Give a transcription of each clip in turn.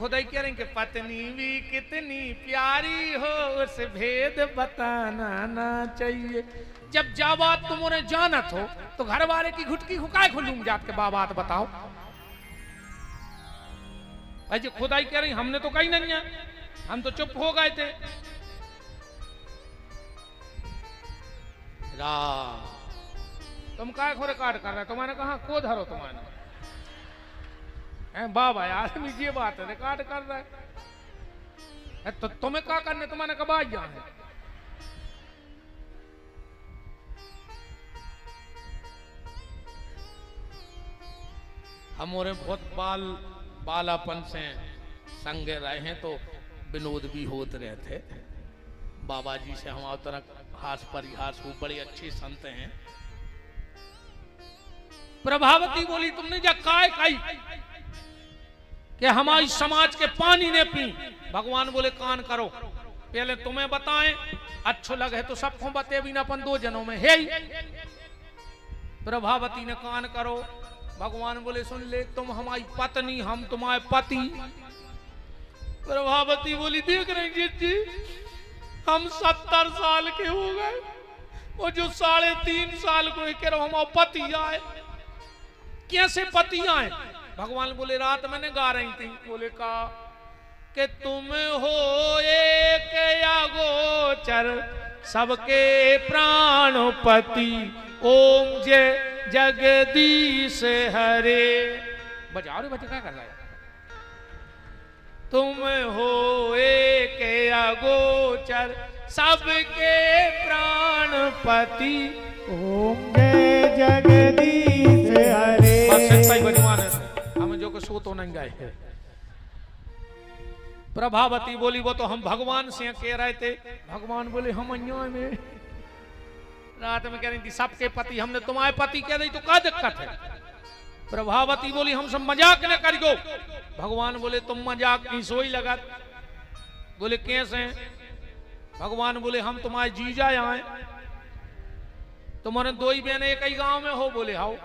खुदाई कह रहे हैं कि पत्नी भी कितनी प्यारी हो उस भेद बताना ना चाहिए। जब जा बात तुम उन्हें जानत हो तो घर वाले की घुटकी हुकाए खुलूंग जात के बात बताओ। भाई खुदाई कह रही हमने तो कही नहीं है, हम तो चुप हो गए थे। तुम काय खो रिकॉर्ड कर रहे, तुम्हारे कहा को धरो तुम्हारे बाबा यार ये बात है रिकॉर्ड कर रहा है तो तुम्हें क्या करने, तुम्हारे कब आ गया है। हमारे बहुत बालापन से संगे रहे हैं तो विनोद भी होते रहते। बाबा जी से हम तरह हास परिहास वो बड़े अच्छे संत हैं। प्रभावती बोली तुमने जा काय काई कि हमारी समाज के पानी ने पी। भगवान बोले कान करो, पहले तुम्हें बताएं, अच्छो लगे तो सबको बते भी ना अपन दो जनों में है। प्रभावती ने कान करो। भगवान बोले सुन ले, तुम हमारी पत्नी, हम तुम्हारे पति। प्रभावती बोली देख रहे जी हम 70 साल के हो गए, वो जो 3.5 साल को कह रहा हमारे पति आए। कैसे पति आए? भगवान बोले रात मैंने गा रही थी, बोले का कि तुम हो एक या गोचर सबके प्राणपति, ओम जय जगदीश हरे। बजाओ रे बच्चे क्या कर रहा है? तुम हो एक अगोचर सबके प्राणपति, ओम जय जगदीश हरे। बस सही बजवान है, हमें जो को सो तो नहीं गाए। प्रभावती बोली वो तो हम भगवान से कह रहे थे। भगवान बोले हम अन्याय में रात में कह रही थी सबके पति, हमने तुम्हारे पति कह दी तो क्या दिक्कत है? प्रभावती बोली हम सब मजाक न करियो। भगवान बोले तुम मजाक की सोई लगा। बोले कैसे? भगवान बोले हम तुम्हारे जीजा आए, तुम्हारे 2 ही बहन एक ही गांव में हो। बोले हाउ।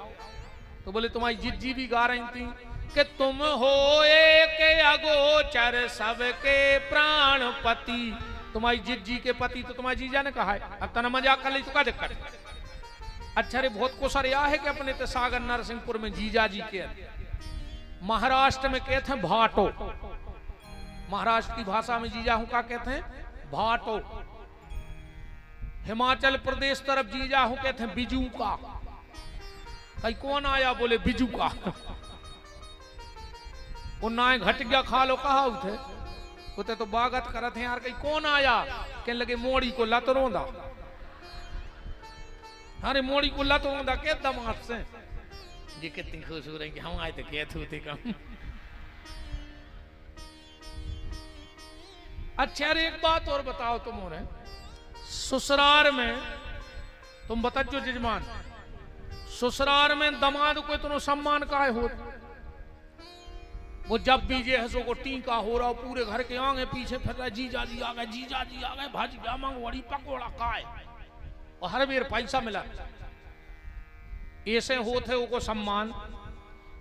तो बोले तुम्हारी जिज्जी भी गा रही थी कि तुम हो एक अगोचर सबके प्राणपति। तुम्हारी जिज्जी के पति तो तुम्हारे जीजा ने कहा है, अब तना मजाक कर ली तो क्या दिक्कत? अच्छा रे बहुत कुशर यह है कि अपने ते सागर नरसिंहपुर में जीजा जी के, महाराष्ट्र में कहते हैं भाटो। महाराष्ट्र की भाषा में जीजा हूं का कहते हैं भाटो। हिमाचल प्रदेश तरफ जीजा हूं कहते हैं बिजू का। कहीं कौन आया? बोले बिजू का। वो नाय घट गया खा लो कहा उठे उते तो बागत करत हैं यार। कहीं कौन आया? कहने लगे मोड़ी को लत रोंदा। अरे मोड़ी को लत रोंदा के दमाद से जी कितनी खुश हो रही कि हम आए तो क्या थे कम। अच्छा अरे एक बात और बताओ तुम हो रहे ससुराल में, तुम बताओ जजमान ससुराल में दमाद को इतना सम्मान काहे हो? वो जब भी जे हसो को टीका हो रहा पूरे घर के आगे पीछे फिर रहा जीजा जी आ गए, जीजा जी आ गए, भाजी मंगवाड़ी पकौड़ा खाए और हर बेर पैसा मिला। ऐसे होते वो को सम्मान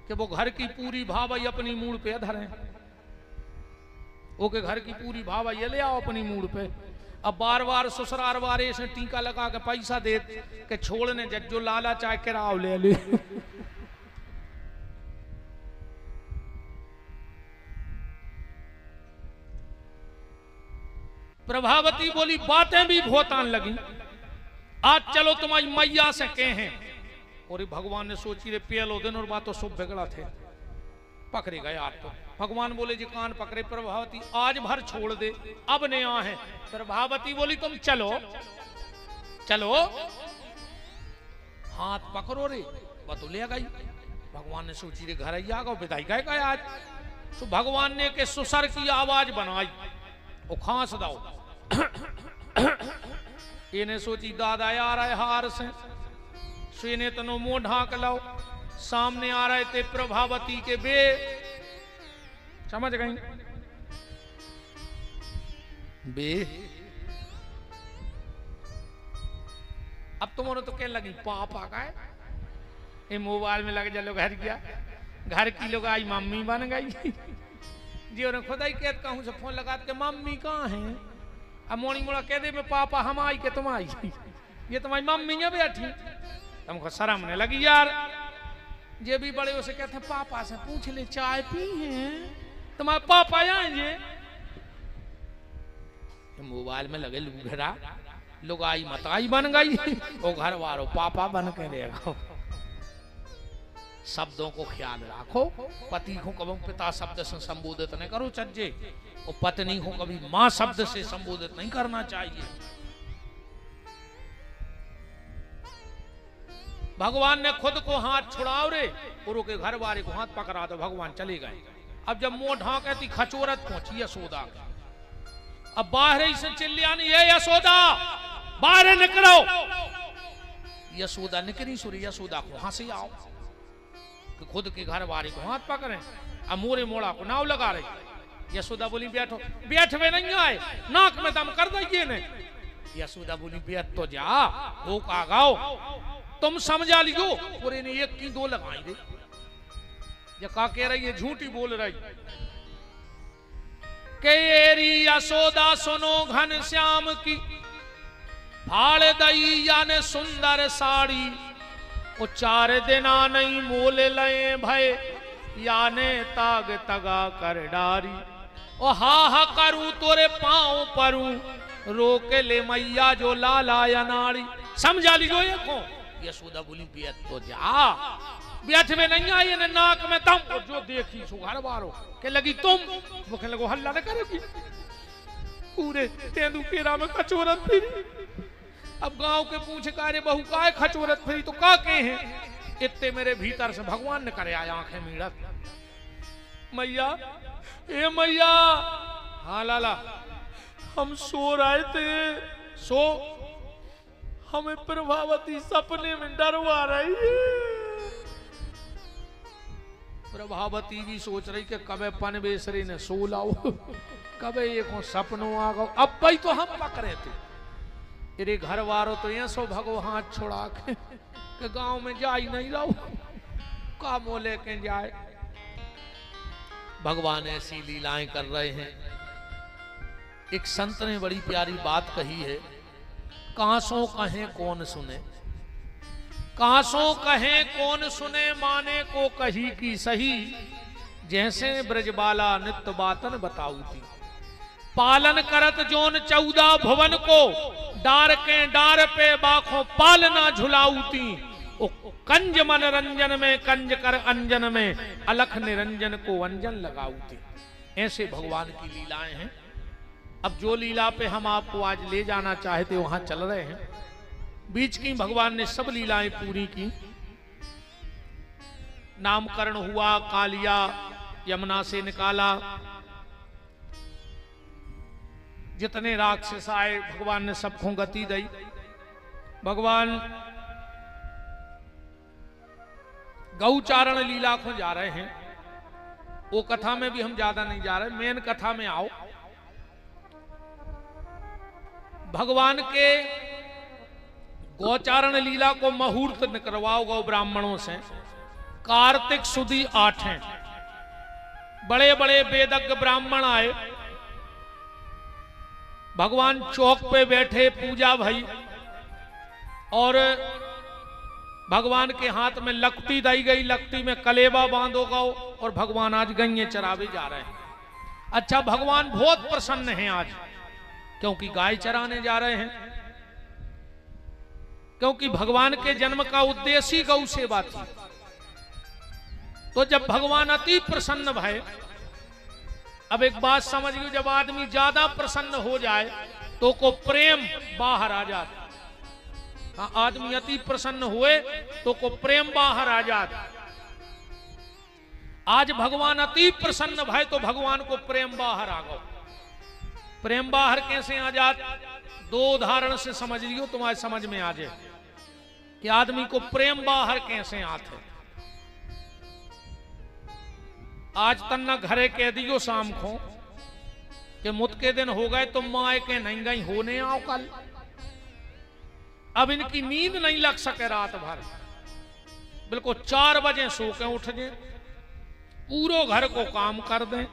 कि वो घर की पूरी भावाई अपनी मूड पे धरे। वो के घर की पूरी भावाई ले आओ अपनी मूड पे। अब बार बार ससुराल वाले से टीका लगा के पैसा दे के छोड़ने जो लाला चाहे किराओ ले ले। प्रभावती बोली बातें भी बहुत आन लगी। आज चलो तुम्हारी मैया से कहें। और भगवान ने सोची रे पहलो दिन और बात तो सब बिगड़ा थे, पकड़े गए आज तो। भगवान बोले जी कान पकड़े प्रभावती आज भर छोड़ दे, अब ने आ है। प्रभावती बोली तुम चलो चलो, हाथ पकड़ो रे बतो ले गई। भगवान ने सोची रे घर आ गो विदाई गए आज। तो भगवान ने के सुसर की आवाज बनाई, वो खांस दाओ। इन्हें सोची दादा आ रहा है हार से, सुने तनो मुंह ढांक लाओ। सामने आ रहे थे प्रभावती के बे, समझ गई बे। अब तुमने तो क्या लगी पाप आ गए, ये मोबाइल में लग जा लो घर गया, घर की लोग आई मम्मी बन गई। जी उन्हें खुदा ही कहत कहूँ से फोन लगा के मम्मी कहाँ है। अब मोनी मोड़ा कह दे मैं पापा हम आई के तुम आई, ये तुम्हारी मम्मी है बैठी। तुमको शर्म नहीं लगी यार। ये भी बड़े उसे कहते हैं पापा से पूछ ले चाय पी है, तुम्हारे पापा आएंगे। मोबाइल में लगे लूघरा लुगाई मताई बन गई, वो घर वालों पापा बन के रहेगा। शब्दों को ख्याल रखो। पति को कभी पिता शब्द से संबोधित नहीं करो चज्जे, और पत्नी को कभी मां शब्द से संबोधित नहीं करना चाहिए। भगवान ने खुद को हाथ छुड़ाओ रे, गुरु के घर वाले को हाथ पकड़ा दो, भगवान चले गए। अब जब मुंह ढांके खचोरत पहुंची यशोदा, अब बाहर ही से चिल्लानी ये यशोदा बाहर निकलो। यशोदा निकली सूरी, यशोदा को हंसी आओ कि खुद के घर वाले को हाथ पकड़े, अब मोरे मोड़ा को नाव लगा रही। यशोदा बोली बैठो, बैठ में नहीं आए नाक में दम कर दीजिए ने। यशोदा बोली बैठ तो जा, हो का गाओ तुम समझा लियो। पूरे ने एक की दो लगाई दे, ये का कह रही है झूठी बोल रही। केरी यशोदा सुनो घन श्याम की, फाड़ दई याने सुंदर साड़ी। वो 4 दिना नहीं मोल लए भय, याने ताग तगा कर डारी। ओ हा करूं तोरे पांव परूं, रोक ले मैया जो लाला या नाड़ी। समझा लीजो ये को। यशोदा बोली बैठ तो जा, बैठ में नहीं आई ने नाक में दम। और जो देखी सो घर वालों के लगी तुम, वो कहने लगो हल्ला न करेगी पूरे तेंदू केरा में कचोरत फिरी। अब गांव के पूछे का रे बहू का खचोरत फिरी तो का के हैं। इतने मेरे भीतर से भगवान ने करे आया आंखें मीड़त, मैया ए मैया। हाँ लाला हम सो रहे थे, सो हमें प्रभावती सपने में डरवा रही है। प्रभावती भी सोच रही कि कबे पन बेसरे ने सो लाओ, कबे ये को सपनों आ गो। अब भाई तो हम पकड़े थे, तेरे घर वालों तो ये सो भगो हाथ छोड़ा के गांव में जा ही नहीं रहो, कामों लेके जाए। भगवान ऐसी लीलाएं कर रहे हैं। एक संत ने बड़ी प्यारी बात कही है, कांसों कहें कौन सुने, कांसों कहें कौन सुने, माने को कही की सही। जैसे ब्रजबाला नित्य बातन बताऊती, पालन करत जोन 14 भुवन को, डार के डार पे बाखों पालना झुलाऊती। ओ कंज मनरंजन में कंज कर अंजन में, अलख निरंजन को अंजन लगाऊती। ऐसे भगवान की लीलाएं हैं। अब जो लीला पे हम आपको आज ले जाना चाहते वहां चल रहे हैं। बीच की भगवान ने सब लीलाएं पूरी की। नामकरण हुआ, कालिया यमुना से निकाला, जितने राक्षस आए भगवान ने सबको गति दी। भगवान गौचारण लीला को जा रहे हैं, वो कथा में भी हम ज्यादा नहीं जा रहे, मेन कथा में आओ। भगवान के गौचारण लीला को मुहूर्त निकलवाओ गौ ब्राह्मणों से। कार्तिक सुदी 8 हैं, बड़े बड़े वेदज्ञ ब्राह्मण आए। भगवान चौक पे बैठे, पूजा भई, और भगवान के हाथ में लकटी दी गई, लकटी में कलेबा बांधो गौ, और भगवान आज गैये चरावे जा रहे हैं। अच्छा, भगवान बहुत प्रसन्न हैं आज, क्योंकि गाय चराने जा रहे हैं। क्योंकि भगवान के जन्म का उद्देश्य ही गौ सेवा थी। तो जब भगवान अति प्रसन्न भय, अब एक बात समझिए, जब आदमी ज्यादा प्रसन्न हो जाए तो को प्रेम बाहर आ जाता। हाँ, आदमी अति प्रसन्न हुए तो को प्रेम बाहर आ जाता। आज भगवान अति प्रसन्न भय तो भगवान को प्रेम बाहर आ गया। प्रेम बाहर कैसे आ जात? 2 उदाहरण से समझ लियो, तुम्हारे समझ में आ जाए कि आदमी को प्रेम बाहर कैसे आते। आज तन्ना घरे कह दियो शाम को कि मुत के दिन हो गए, तुम माए के नहीं गई होने आओ कल। अब इनकी नींद नहीं लग सके रात भर, बिल्कुल 4 बजे सो के उठ जाए, पूरो घर को काम कर दें।